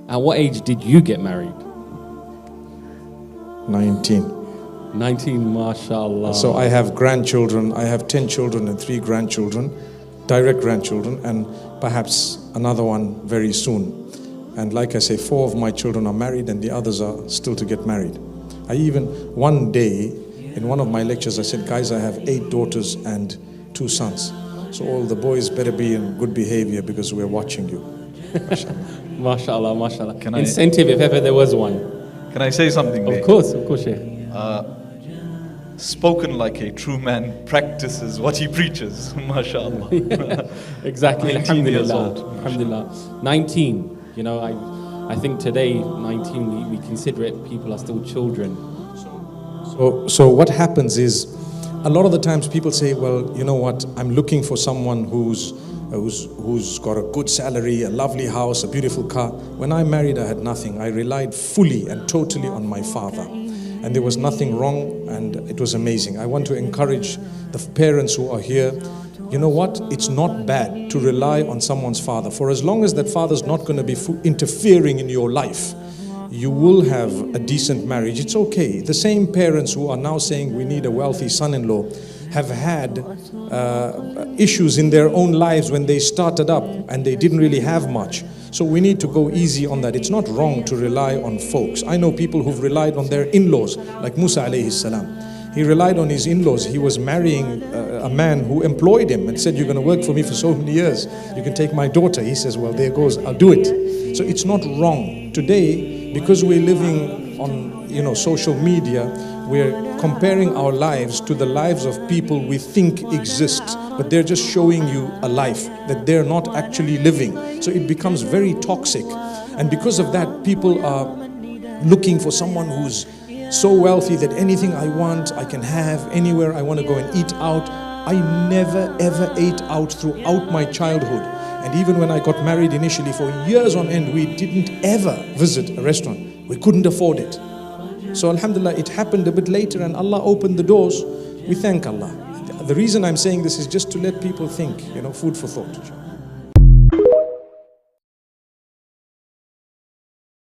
At what age did you get married? 19. 19, mashallah. So I have grandchildren. I have 10 children and 3 grandchildren, direct grandchildren, and perhaps another one very soon. And like I say, 4 of my children are married and the others are still to get married. I even, one day, in one of my lectures, I said, guys, I have 8 daughters and 2 sons. So all the boys better be in good behavior because we're watching you. Mashallah, mashallah. Incentive if ever there was one. Can I say something, mate? Of course, Sheikh. Spoken like a true man practices what he preaches. MashaAllah. Exactly. 19 years Alhamdulillah. old. Alhamdulillah. 19. You know, I think today, 19, we consider it, people are still children. So what happens is, a lot of the times people say, well, you know what, I'm looking for someone who's got a good salary, a lovely house, a beautiful car. When I married, I had nothing. I relied fully and totally on my father. And there was nothing wrong, and it was amazing. I want to encourage the parents who are here, you know what, it's not bad to rely on someone's father. For as long as that father's not going to be interfering in your life, you will have a decent marriage. It's okay. The same parents who are now saying we need a wealthy son-in-law have had issues in their own lives when they started up and they didn't really have much. So we need to go easy on that. It's not wrong to rely on folks. I know people who've relied on their in-laws, like Musa alayhi salam. He relied on his in-laws. He was marrying a man who employed him and said, you're going to work for me for so many years. You can take my daughter. He says, well, there goes, I'll do it. So it's not wrong. Today, because we're living on, social media, we're comparing our lives to the lives of people we think exist, but they're just showing you a life that they're not actually living. So it becomes very toxic. And because of that, people are looking for someone who's so wealthy that anything I want, I can have, anywhere I want to go and eat out. I never ever ate out throughout my childhood. And even when I got married initially, for years on end, we didn't ever visit a restaurant. We couldn't afford it. So alhamdulillah, it happened a bit later and Allah opened the doors. We thank Allah. The reason I'm saying this is just to let people think, food for thought.